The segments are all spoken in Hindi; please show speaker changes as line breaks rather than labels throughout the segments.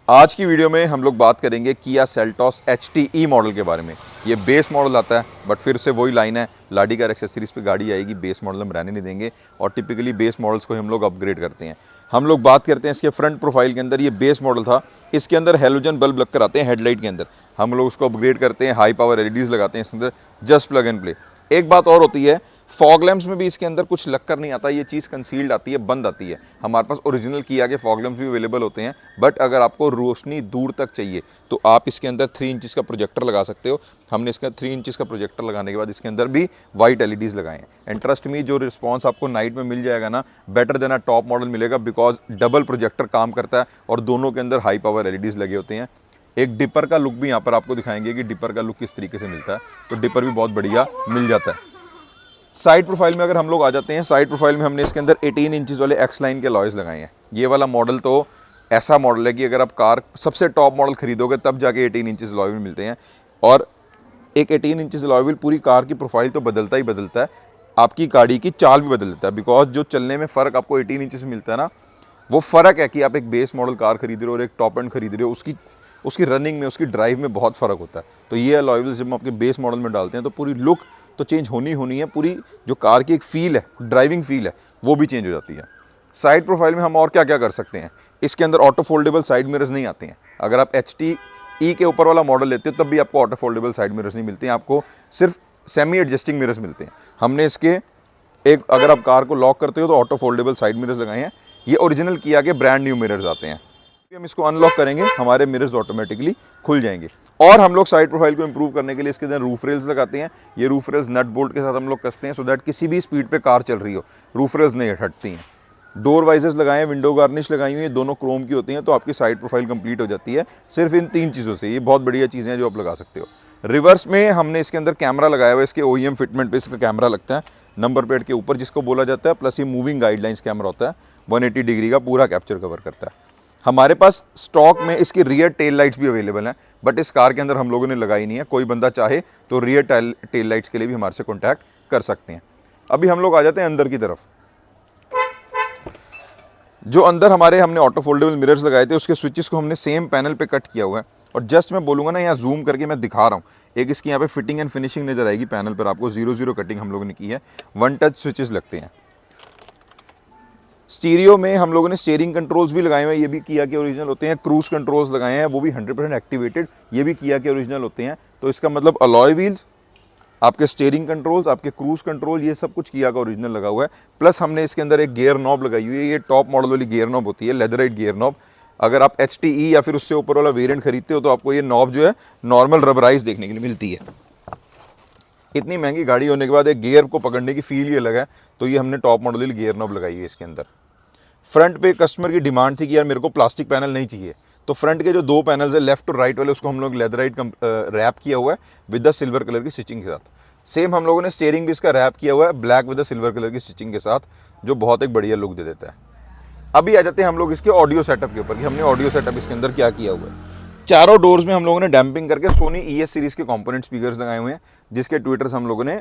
आज की वीडियो में हम लोग बात करेंगे किया सेल्टॉस HTE मॉडल के बारे में। ये बेस मॉडल आता है, बट फिर से वही लाइन है, लाडी कार एक्सेसरीज पे गाड़ी आएगी, बेस मॉडल हम रहने नहीं देंगे। और टिपिकली बेस मॉडल्स को हम लोग अपग्रेड करते हैं। हम लोग बात करते हैं इसके फ्रंट प्रोफाइल के अंदर। ये बेस मॉडल था, इसके अंदर हेलोजन बल्ब लगकर आते हैं हेडलाइट के अंदर। हम लोग उसको अपग्रेड करते हैं, हाई पावर LEDs लगाते हैं इसके अंदर, जस्ट प्लग एंड प्ले। एक बात और होती है, फॉग लैम्प्स में भी इसके अंदर कुछ लगकर नहीं आता, ये चीज़ कंसील्ड आती है, बंद आती है। हमारे पास ओरिजिनल किया के फॉग लैम्प्स भी अवेलेबल होते हैं, बट अगर आपको रोशनी दूर तक चाहिए तो आप इसके अंदर 3 इंचज़ का प्रोजेक्टर लगा सकते हो। हमने इसका 3 इंचज़ का प्रोजेक्टर लगाने के बाद इसके अंदर भी वाइट LEDs लगाए हैं। एंड ट्रस्ट मी, जो रिस्पॉन्स आपको नाइट में मिल जाएगा ना, बेटर देन अ टॉप मॉडल मिलेगा, बिकॉज डबल प्रोजेक्टर काम करता है और दोनों के अंदर हाई पावर LEDs लगे होते हैं। एक डिपर का लुक भी यहाँ पर आपको दिखाएंगे कि डिपर का लुक किस तरीके से मिलता है, तो डिपर भी बहुत बढ़िया मिल जाता है। साइड प्रोफाइल में अगर हम लोग आ जाते हैं, साइड प्रोफाइल में हमने इसके अंदर 18 इंचज़ वाले एक्स लाइन के अलॉयज़ लगाए हैं। ये वाला मॉडल तो ऐसा मॉडल है कि अगर आप कार सबसे टॉप मॉडल खरीदोगे तब जाके 18 इंचज़ अलॉय व्हील मिलते हैं। और एक 18 इंचज़ अलॉय व्हील पूरी कार की प्रोफाइल तो बदलता ही बदलता है, आपकी गाड़ी की चाल भी बदल देता है। बिकॉज जो चलने में फ़र्क आपको 18 इंचज़ से मिलता है ना, वो फ़र्क है कि आप एक बेस मॉडल कार खरीद रहे हो और एक टॉप एंड खरीद रहे हो, उसकी रनिंग में, उसकी ड्राइव में बहुत फ़र्क होता है। तो ये अलॉय व्हील्स जब हम आपके बेस मॉडल में डालते हैं तो पूरी लुक तो चेंज होनी है, पूरी जो कार की एक फील है, ड्राइविंग फील है, वो भी चेंज हो जाती है। साइड प्रोफाइल में हम और क्या क्या कर सकते हैं, इसके अंदर ऑटो फोल्डेबल साइड मिरर्स नहीं आते हैं। अगर आप HTE के ऊपर वाला मॉडल लेते हो तब भी आपको ऑटो फोल्डेबल साइड मिरर्स नहीं मिलते हैं, आपको सिर्फ सेमी एडजस्टिंग मिरर्स मिलते हैं। हमने इसके अगर आप कार को लॉक करते हो तो ऑटो फोल्डेबल साइड मिरर्स लगाए हैं। ये ओरिजिनल किया के ब्रांड न्यू मिरर्स आते हैं। हम इसको अनलॉक करेंगे, हमारे मिरर्स ऑटोमेटिकली खुल जाएंगे। और हम लोग साइड प्रोफाइल को इंप्रूव करने के लिए इसके अंदर रूफ रेल्स लगाते हैं। ये रूफ रेल्स नट बोल्ट के साथ हम लोग कसते हैं, सो दैट किसी भी स्पीड पे कार चल रही हो रूफ रेल्स नहीं हटती हैं। डोर वाइजर्स लगाए हैं, विंडो गार्निश लगाई हुई है, दोनों क्रोम की होती हैं, तो आपकी साइड प्रोफाइल कंप्लीट हो जाती है सिर्फ इन 3 चीज़ों से। ये बहुत बढ़िया चीज़ें हैं जो आप लगा सकते हो। रिवर्स में हमने इसके अंदर कैमरा लगाया हुआ है, इसके OEM फिटमेंट पे इसका कैमरा लगता है नंबर प्लेट के ऊपर, जिसको बोला जाता है, प्लस ये मूविंग गाइडलाइंस कैमरा होता है, 180 डिग्री का पूरा कैप्चर कवर करता है। हमारे पास स्टॉक में इसकी रियर टेल लाइट्स भी अवेलेबल हैं, बट इस कार के अंदर हम लोगों ने लगाई नहीं है। कोई बंदा चाहे तो रियर टेल लाइट्स के लिए भी हमारे से कॉन्टैक्ट कर सकते हैं। अभी हम लोग आ जाते हैं अंदर की तरफ। जो अंदर हमने ऑटो फोल्डेबल मिरर्स लगाए थे, उसके स्विचेस को हमने सेम पैनल पे कट किया हुआ है। और जस्ट मैं बोलूँगा ना, यहाँ जूम करके मैं दिखा रहा हूँ, एक इसकी यहाँ पे फिटिंग एंड फिनिशिंग नजर आएगी पैनल पर आपको। 0-0 कटिंग हम लोगों ने की है, 1 टच स्विचेस लगते हैं। स्टीरियो में हम लोगों ने स्टीयरिंग कंट्रोल्स भी लगाए हुए हैं, ये भी किया के ओरिजिनल होते हैं। क्रूज कंट्रोल्स लगाए हैं, वो भी 100% एक्टिवेटेड, ये भी किया के ओरिजिनल होते हैं। तो इसका मतलब अलॉय व्हील्स, आपके स्टीयरिंग कंट्रोल्स, आपके क्रूज कंट्रोल, ये सब कुछ किया का ओरिजिनल लगा हुआ है। प्लस हमने इसके अंदर एक गियर नॉब लगाई हुई है, ये टॉप मॉडल वाली गियर नॉब होती है, लेदराइट गियर नॉब। अगर आप HTE या फिर उससे ऊपर वाला वेरिएंट खरीदते हो तो आपको ये नॉब जो है नॉर्मल रबराइज देखने के लिए मिलती है। इतनी महंगी गाड़ी होने के बाद एक गियर को पकड़ने की फील ही अलग है, तो ये हमने टॉप मॉडल वाली गियर नॉब लगाई हुई है इसके अंदर। फ्रंट पे कस्टमर की डिमांड थी कि यार मेरे को प्लास्टिक पैनल नहीं चाहिए, तो फ्रंट के जो 2 पैनल्स है लेफ्ट और राइट वाले, उसको हम लोग लेदराइट रैप किया हुआ है विद द सिल्वर कलर की स्टिचिंग के साथ। सेम हम लोगों ने स्टीयरिंग भी इसका रैप किया हुआ है black with the silver colour की स्टिचिंग के साथ, जो बहुत एक बढ़िया लुक दे देता है। अभी आ जाते हैं हम लोग इसके ऑडियो सेटअप के ऊपर कि हमने ऑडियो सेटअप इसके अंदर क्या किया हुआ है। चारों डोर्स में हम लोगों ने डैम्पिंग करके सोनी ES सीरीज़ के कंपोनेंट स्पीकर्स लगाए हुए हैं, जिसके ट्विटर्स हम लोगों ने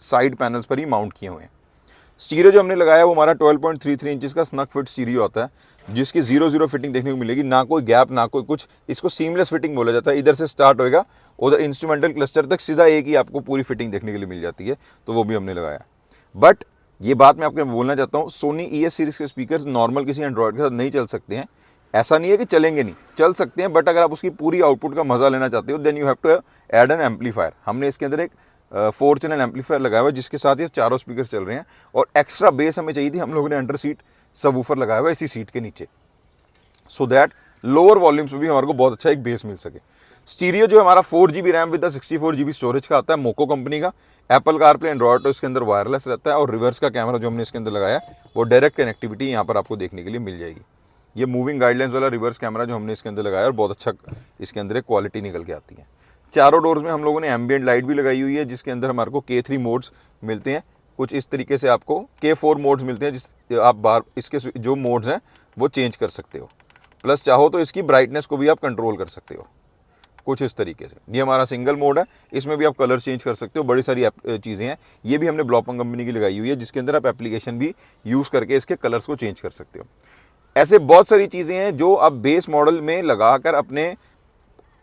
साइड पैनल्स पर ही माउंट किए हुए हैं। स्टीरियो जो हमने लगाया है वो हमारा 12.33 इंचज़ का स्नग फिट स्टीरियो आता है, जिसकी 0-0 फिटिंग देखने को मिलेगी, ना कोई गैप ना कोई कुछ। इसको सीमलेस फिटिंग बोला जाता है। इधर से स्टार्ट होएगा, उधर इंस्ट्रूमेंटल क्लस्टर तक सीधा एक ही आपको पूरी फिटिंग देखने के लिए मिल जाती है, तो वो भी हमने लगाया। बट ये बात मैं आपको बोलना चाहता हूँ, सोनी ES सीरीज़ के स्पीकर्स नॉर्मल किसी एंड्रॉयड के साथ नहीं चल सकते हैं। ऐसा नहीं है कि चलेंगे नहीं, चल सकते हैं, बट अगर आप उसकी पूरी आउटपुट का मजा लेना चाहते हो then you have to add an amplifier. हमने इसके अंदर एक 4 चैनल एम्पलीफायर लगाया हुआ है, जिसके साथ ये चारों स्पीकर चल रहे हैं। और एक्स्ट्रा बेस हमें चाहिए थी, हम लोगों ने अंडर सीट सबवूफर लगाया हुआ है इसी सीट के नीचे, सो दैट लोअर वॉल्यूम्स में भी हमारे को बहुत अच्छा एक बेस मिल सके। स्टीरियो जो हमारा 4GB RAM with 64GB storage का आता है, मोको कंपनी का। एप्पल कारप्ले, एंड्रॉयड तो इसके अंदर वायरलेस रहता है। और रिवर्स का कैमरा जो हमने इसके अंदर लगाया है वो डायरेक्ट कनेक्टिविटी यहाँ पर आपको देखने के लिए मिल जाएगी। ये मूविंग गाइडलाइंस वाला रिवर्स कैमरा जो हमने इसके अंदर लगाया, और बहुत अच्छा इसके अंदर एक क्वालिटी निकल के आती है। चारों डोर्स में हम लोगों ने एम्बियंट लाइट भी लगाई हुई है, जिसके अंदर हमारे को K3 मोड्स मिलते हैं। कुछ इस तरीके से आपको K4 मोड्स मिलते हैं, जिस आप बार इसके जो मोड्स हैं वो चेंज कर सकते हो। प्लस चाहो तो इसकी ब्राइटनेस को भी आप कंट्रोल कर सकते हो कुछ इस तरीके से। ये हमारा सिंगल मोड है, इसमें भी आप कलर चेंज कर सकते हो। बड़ी सारी चीज़ें हैं, ये भी हमने ब्लॉपंग कंपनी की लगाई हुई है, जिसके अंदर आप एप्लीकेशन भी यूज़ करके इसके कलर्स को चेंज कर सकते हो। ऐसे बहुत सारी चीज़ें हैं जो आप बेस मॉडल में लगाकर अपने,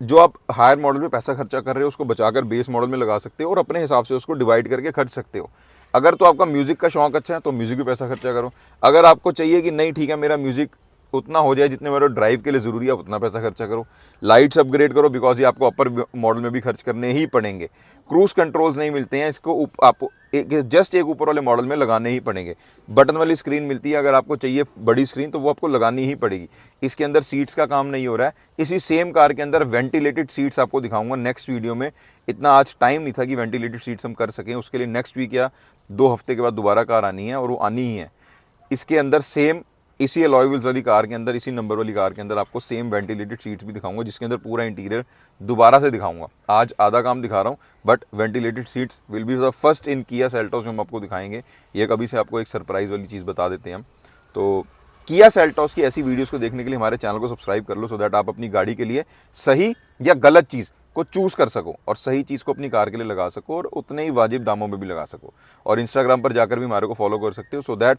जो आप हायर मॉडल में पैसा खर्चा कर रहे हो उसको बचाकर बेस मॉडल में लगा सकते हो और अपने हिसाब से उसको डिवाइड करके खर्च सकते हो। अगर तो आपका म्यूज़िक का शौक अच्छा है तो म्यूज़िक पे पैसा खर्चा करो। अगर आपको चाहिए कि नहीं ठीक है मेरा म्यूज़िक उतना हो जाए जितने मेरे ड्राइव के लिए ज़रूरी है, उतना पैसा खर्चा करो। लाइट्स अपग्रेड करो बिकॉज ये आपको अपर मॉडल में भी खर्च करने ही पड़ेंगे। क्रूज कंट्रोल्स नहीं मिलते हैं, इसको आपको जस्ट एक ऊपर वाले मॉडल में लगाने ही पड़ेंगे। बटन वाली स्क्रीन मिलती है, अगर आपको चाहिए बड़ी स्क्रीन तो वो आपको लगानी ही पड़ेगी। इसके अंदर सीट्स का काम नहीं हो रहा है। इसी सेम कार के अंदर वेंटिलेटेड सीट्स आपको दिखाऊंगा नेक्स्ट वीडियो में। इतना आज टाइम नहीं था कि वेंटिलेटेड सीट्स हम कर सकें, उसके लिए नेक्स्ट वीक या 2 हफ्ते के बाद दोबारा कार आनी है और वो आनी ही है। इसके अंदर सेम इसी अलॉय व्हील्स वाली कार के अंदर, इसी नंबर वाली कार के अंदर आपको सेम वेंटिलेटेड सीट्स भी दिखाऊंगा, जिसके अंदर पूरा इंटीरियर दोबारा से दिखाऊंगा। आज आधा काम दिखा रहा हूँ but ventilated seats will be the first in Kia Seltos जो हम आपको दिखाएंगे। ये कभी से आपको एक सरप्राइज वाली चीज़ बता देते हैं हम। तो किया सेल्टोस की ऐसी वीडियोस को देखने के लिए हमारे चैनल को सब्सक्राइब कर लो, सो दैट आप अपनी गाड़ी के लिए सही या गलत चीज़ को चूज़ कर सको और सही चीज़ को अपनी कार के लिए लगा सको और उतने ही वाजिब दामों में भी लगा सको। और इंस्टाग्राम पर जाकर भी हमारे को फॉलो कर सकते हो, so that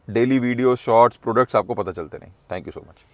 daily video, shorts, products आपको पता चलते रहें। Thank you so much.